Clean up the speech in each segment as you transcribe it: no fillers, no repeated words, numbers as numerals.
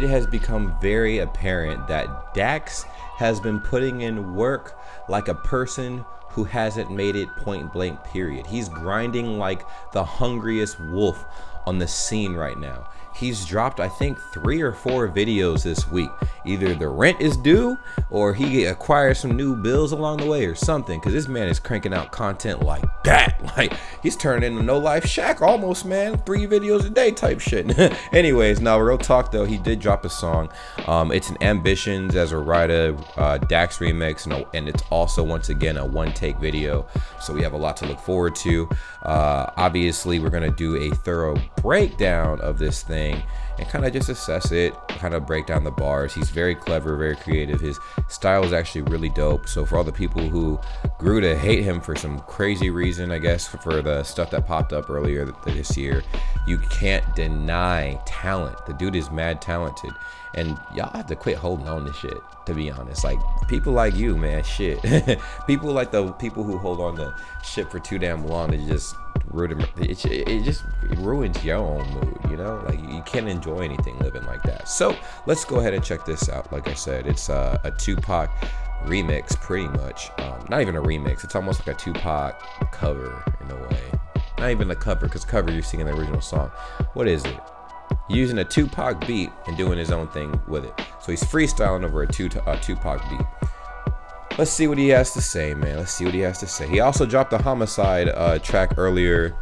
has become very apparent that Dax has been putting in work like a person who hasn't made it point blank, period. He's grinding like the hungriest wolf on the scene right now. He's dropped, I think, 3 or 4 videos this week. Either the rent is due or he acquired some new bills along the way or something, because this man is cranking out content like that. Like, he's turning into No Life Shaq almost, man. 3 videos a day type shit. Anyways, now real talk though, he did drop a song. It's an Ambitionz Az A Ridah Dax remix, and it's also, once again, a one-take video. So we have a lot to look forward to. Obviously, we're going to do a thorough breakdown of this thing and kind of just assess it, kind of break down the bars. He's very clever, very creative. His style is actually really dope. So for all the people who grew to hate him for some crazy reason, I guess, for the stuff that popped up earlier this year, you can't deny talent. The dude is mad talented, and y'all have to quit holding on to shit, to be honest. Like, people like you, man, shit. People like the people who hold on to shit for too damn long, it just ruins your own mood, you know? Like, you can't enjoy anything living like that. So let's go ahead and check this out. Like I said, it's a Tupac remix, pretty much. Not even a remix, it's almost like a Tupac cover in a way. Not even a cover, because cover, you're singing the original song. What is it? Using a Tupac beat and doing his own thing with it. So he's freestyling over a Tupac beat. Let's see what he has to say, man. Let's see what he has to say. He also dropped a Homicide track earlier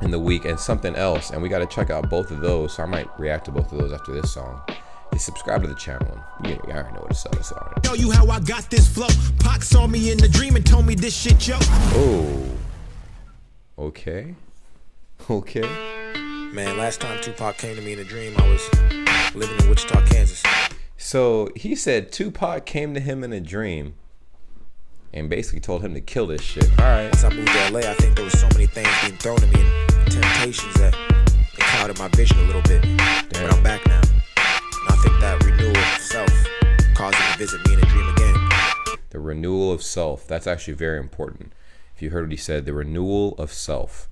in the week and something else, and we got to check out both of those. So I might react to both of those after this song. Just subscribe to the channel. You already know what it's all. Tell you how I got this flow. Pac saw me in the dream and told me this shit, yo. Oh. Okay. Man, last time Tupac came to me in a dream, I was living in Wichita, Kansas. So he said Tupac came to him in a dream and basically told him to kill this shit. All right. Once I moved to LA, I think there was so many things being thrown at me and temptations that it clouded my vision a little bit. Damn. But I'm back now. And I think that renewal of self caused him to visit me in a dream again. The renewal of self. That's actually very important. If you heard what he said, the renewal of self.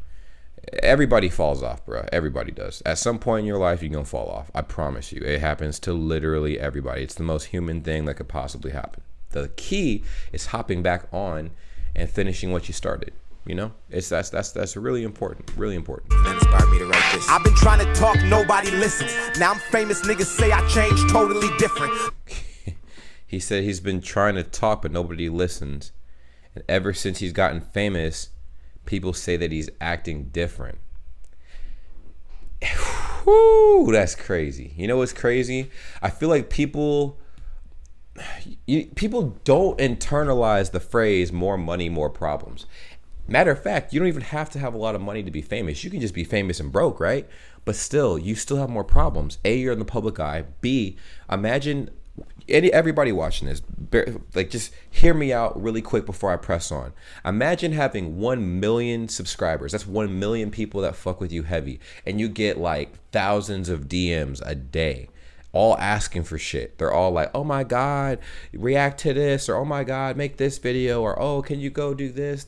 Everybody falls off, bro. Everybody does. At some point in your life, you're going to fall off. I promise you. It happens to literally everybody. It's the most human thing that could possibly happen. The key is hopping back on and finishing what you started. You know, that's really important. Really important. That inspired me to write this. I've been trying to talk, nobody listens. Now I'm famous, niggas say I changed totally different. He said he's been trying to talk, but nobody listens. And ever since he's gotten famous, people say that he's acting different. Whew, that's crazy. You know what's crazy? I feel like people don't internalize the phrase more money, more problems. Matter of fact, you don't even have to have a lot of money to be famous. You can just be famous and broke, right? But still, you still have more problems. A, you're in the public eye. B, imagine everybody watching this, like, just hear me out really quick before I press on. Imagine having 1 million subscribers. That's 1 million people that fuck with you heavy, and you get like thousands of DMs a day, all asking for shit. They're all like, oh my God, react to this, or oh my God, make this video, or oh, can you go do this.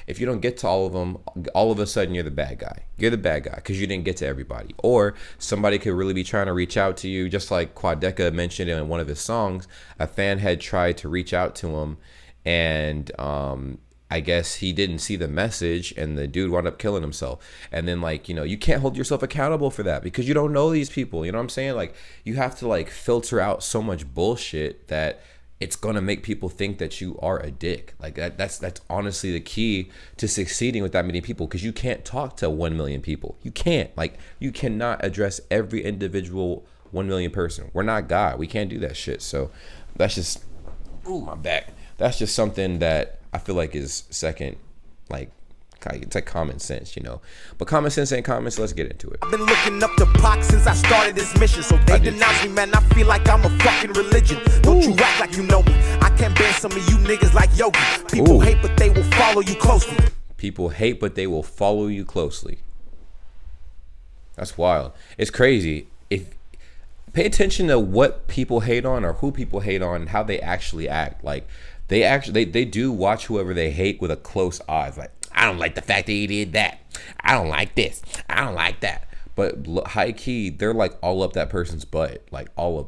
If you don't get to all of them, all of a sudden you're the bad guy. You're the bad guy because you didn't get to everybody. Or somebody could really be trying to reach out to you, just like Quadeca mentioned in one of his songs. A fan had tried to reach out to him, and I guess he didn't see the message, and the dude wound up killing himself. And then, like, you know, you can't hold yourself accountable for that because you don't know these people. You know what I'm saying? Like, you have to like filter out so much bullshit that it's gonna make people think that you are a dick. Like, that's honestly the key to succeeding with that many people, because you can't talk to 1 million people. You can't. Like, you cannot address every individual 1 million person. We're not God. We can't do that shit. So that's just, ooh, my back. That's just something that I feel like is second, like, it's like common sense, you know. But common sense ain't common, so let's get into it. I've been looking up to Pac since I started this mission. So they denounce me, man, I feel like I'm a fucking religion. Don't you act like you know me. I can't ban some of you niggas like Yogi. People hate, but they will follow you closely. People hate, but they will follow you closely. That's wild. It's crazy. If pay attention to what people hate on, or who people hate on, and how they actually act. Like, they do watch whoever they hate with a close eye. Like, I don't like the fact that he did that. I don't like this. I don't like that. But high key, they're like all up that person's butt, like all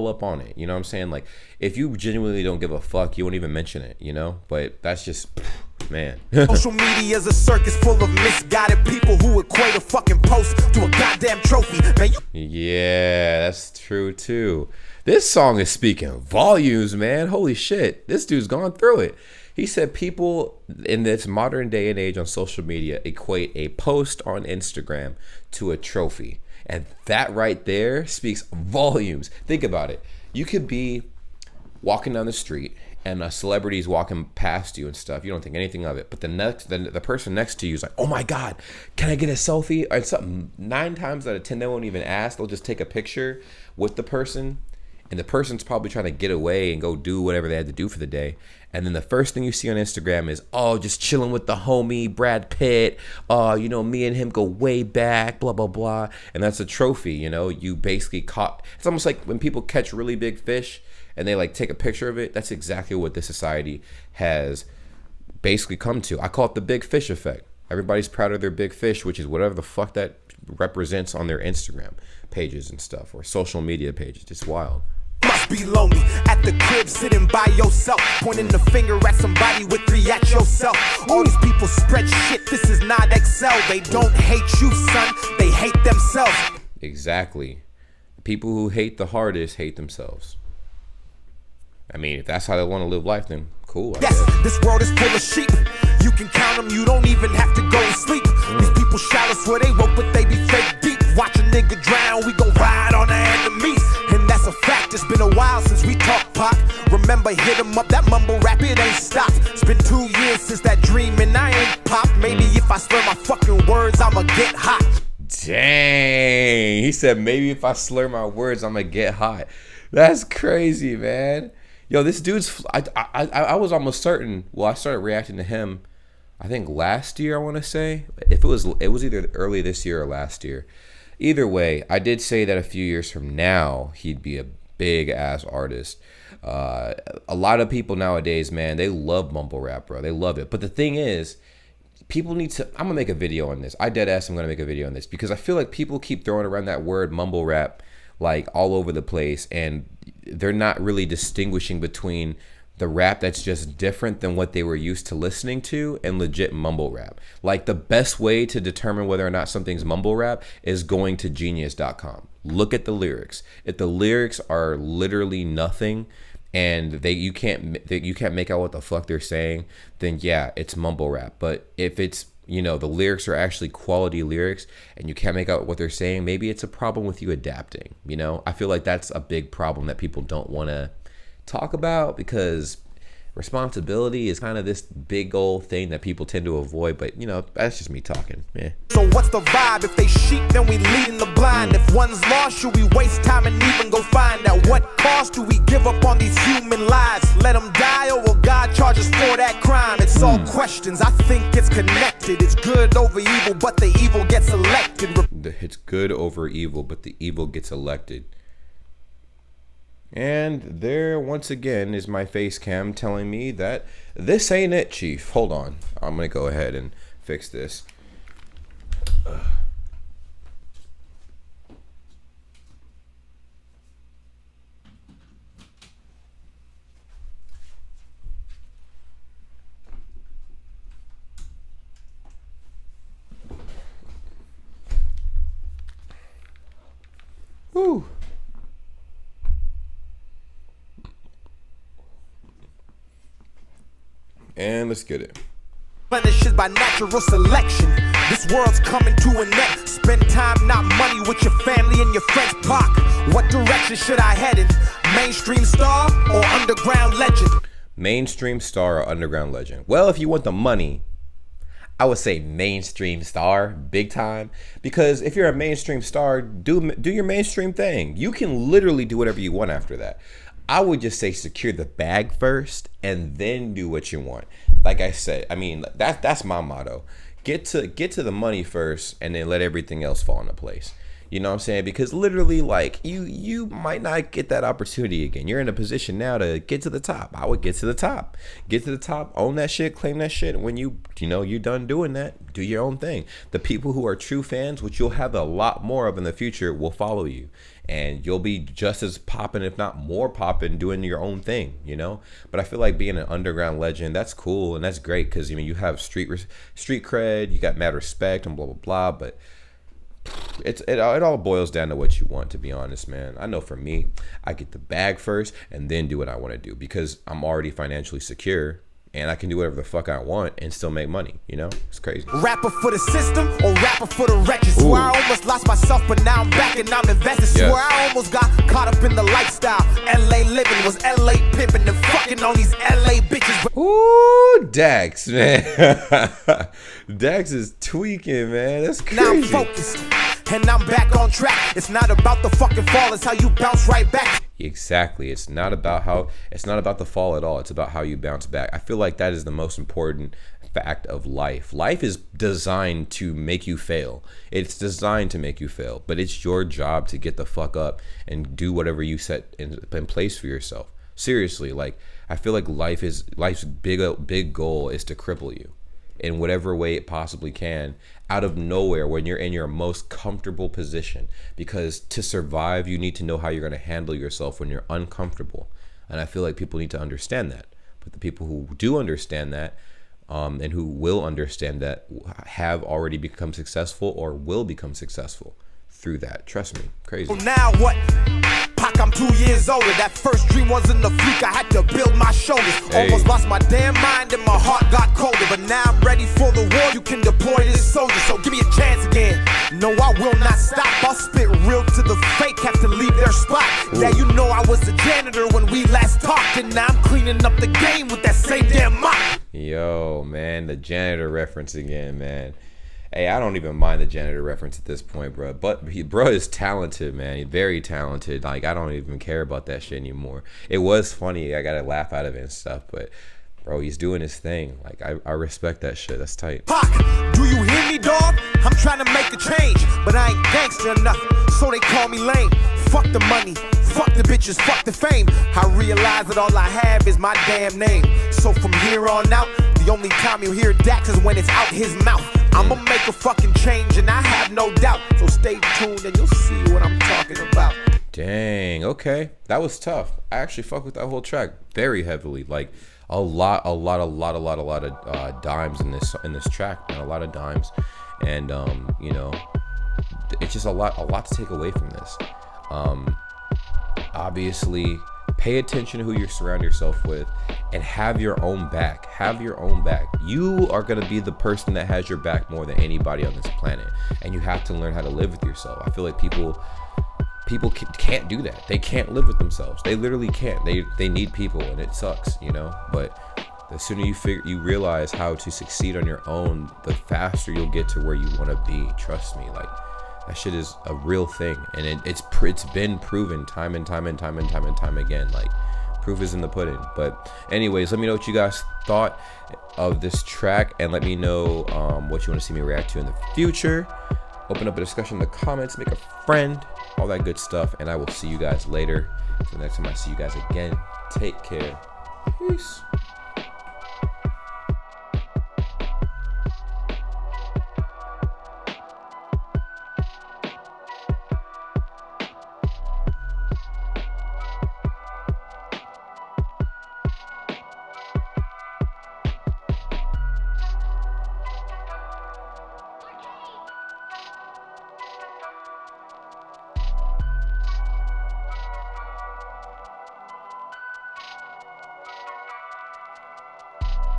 up on it. You know what I'm saying? Like if you genuinely don't give a fuck, you won't even mention it. You know? But that's just, man. Social media is a circus full of misguided people who equate a fucking post to a goddamn trophy. Man, Yeah, that's true too. This song is speaking volumes, man. Holy shit, this dude's gone through it. He said people in this modern day and age on social media equate a post on Instagram to a trophy. And that right there speaks volumes. Think about it. You could be walking down the street and a celebrity's walking past you and stuff. You don't think anything of it. But the person next to you is like, oh my God, can I get a selfie? Or something. 9 times out of 10, they won't even ask. They'll just take a picture with the person. And the person's probably trying to get away and go do whatever they had to do for the day. And then the first thing you see on Instagram is, oh, just chilling with the homie Brad Pitt. You know, me and him go way back, blah, blah, blah. And that's a trophy, you know. You basically caught. It's almost like when people catch really big fish and they like take a picture of it. That's exactly what this society has basically come to. I call it the big fish effect. Everybody's proud of their big fish, which is whatever the fuck that represents on their Instagram pages and stuff or social media pages. It's wild. must be lonely at the crib sitting by yourself, pointing the finger at somebody with 3 at yourself. All these people spread shit, this is not Excel. They don't hate you, son, they hate themselves. Exactly. People who hate the hardest hate themselves. I mean, if that's how they want to live life, then cool, I Yes, guess. this world is full of sheep. You can count them, you don't even have to go to sleep. These people shout us where they rope, but they be fake deep. Watch a nigga drown, we gon' ride on the enemies. And that's a fact, it's been a while since we talked Pac. Remember, hit him up, that mumble rap, it ain't stopped. It's been 2 years since that dream and I ain't popped. Maybe if I slur my fucking words, I'ma get hot. Dang. He said, maybe if I slur my words, I'm gonna get hot. That's crazy, man. Yo, this dude's, I was almost certain, well, I started reacting to him, I think last year, I want to say. If it was either early this year or last year. Either way, I did say that a few years from now, he'd be a big ass artist. A lot of people nowadays, man, they love mumble rap, bro. They love it. But the thing is, people need to, I'm gonna make a video on this. I dead ass, I'm gonna make a video on this because I feel like people keep throwing around that word mumble rap like all over the place, and they're not really distinguishing between the rap that's just different than what they were used to listening to and legit mumble rap. Like the best way to determine whether or not something's mumble rap is going to genius.com. Look at the lyrics. If the lyrics are literally nothing and you can't make out what the fuck they're saying, then yeah, it's mumble rap. But if it's, you know, the lyrics are actually quality lyrics and you can't make out what they're saying, maybe it's a problem with you adapting. You know, I feel like that's a big problem that people don't want to talk about because responsibility is kind of this big old thing that people tend to avoid. But, you know, that's just me talking. Yeah. So what's the vibe? If they sheep, then we leading the blind. If one's lost, should we waste time and even go find out what cost do we give up on these human lives? Let them die or will God charge us for that crime? It's all questions. I think it's connected. It's good over evil, but the evil gets elected. It's good over evil, but the evil gets elected. And there, once again, is my face cam telling me that this ain't it, Chief. Hold on. I'm going to go ahead and fix this. Woo. And let's get it. Punishes by natural selection. This world's coming to an end. Spend time, not money, with your family and your friends. Pac, what direction should I head in? Mainstream star or underground legend? Mainstream star or underground legend? Well, if you want the money, I would say mainstream star, big time. Because if you're a mainstream star, do your mainstream thing. You can literally do whatever you want after that. I would just say secure the bag first and then do what you want. Like I said, I mean, that's my motto. Get to the money first and then let everything else fall into place. You know what I'm saying? Because literally, like, you might not get that opportunity again. You're in a position now to get to the top. I would get to the top. Get to the top, own that shit, claim that shit. And when you're done doing that, do your own thing. The people who are true fans, which you'll have a lot more of in the future, will follow you. And you'll be just as popping, if not more popping, doing your own thing, you know? But I feel like being an underground legend, that's cool and that's great because, you have street cred, you got mad respect and blah, blah, blah. But it all boils down to what you want, to be honest, man. I know for me, I get the bag first and then do what I want to do because I'm already financially secure. And I can do whatever the fuck I want and still make money, It's crazy. Rapper for the system or rapper for the wretches? Swear I almost lost myself, but now I'm back and I'm invested. Swear I almost got caught up in the lifestyle. LA living was LA pimping and fucking on these LA bitches. Ooh, Dax, man. Dax is tweaking, man. That's crazy. Now I'm focused and I'm back on track. It's not about the fucking fall, it's how you bounce right back. Exactly. It's not about the fall at all. It's about how you bounce back. I feel like that is the most important fact of life. Life is designed to make you fail. It's designed to make you fail, but it's your job to get the fuck up and do whatever you set in place for yourself. Seriously, like I feel like life's big goal is to cripple you in whatever way it possibly can, out of nowhere, when you're in your most comfortable position. Because to survive, you need to know how you're going to handle yourself when you're uncomfortable. And I feel like people need to understand that. But the people who do understand that, and who will understand that, have already become successful or will become successful through that. Trust me, crazy. Now what? Pac, I'm 2 years older. That first dream wasn't a fluke. I had to build my shoulders. Almost lost my damn mind and my heart got colder. But now I'm ready for the war. You can deploy this soldier. So give me a chance again. No, I will not stop. I'll spit real to the fake. Have to leave their spot. Yeah, you know I was a janitor when we last talked. And now I'm cleaning up the game with that same damn mop. Yo, man, the janitor reference again, man. Hey, I don't even mind the janitor reference at this point, bro. But bro is talented, man. He's very talented. Like, I don't even care about that shit anymore. It was funny. I got a laugh out of it and stuff. But, bro, he's doing his thing. Like, I respect that shit. That's tight. Pac, do you hear me, dog? I'm trying to make a change, but I ain't gangster enough, so they call me lame. Fuck the money, fuck the bitches, fuck the fame. I realize that all I have is my damn name. So from here on out, the only time you hear Dax is when it's out his mouth. I'ma make a fucking change and I have no doubt. So stay tuned and you'll see what I'm talking about. Dang, okay. That was tough. I actually fuck with that whole track very heavily. Like a lot of dimes in this track, man. A lot of dimes. And it's just a lot to take away from this. Obviously, pay attention to who you surround yourself with and have your own back. Have your own back. You are going to be the person that has your back more than anybody on this planet. And you have to learn how to live with yourself. I feel like people can't do that. They can't live with themselves. They literally can't. They need people, and it sucks, But the sooner you realize how to succeed on your own, the faster you'll get to where you want to be. Trust me. Like, that shit is a real thing, and it's been proven time and time again. Like, proof is in the pudding. But anyways, let me know what you guys thought of this track, and let me know what you want to see me react to in the future. Open up a discussion in the comments, make a friend, all that good stuff, and I will see you guys later. Until next time I see you guys again, take care. Peace.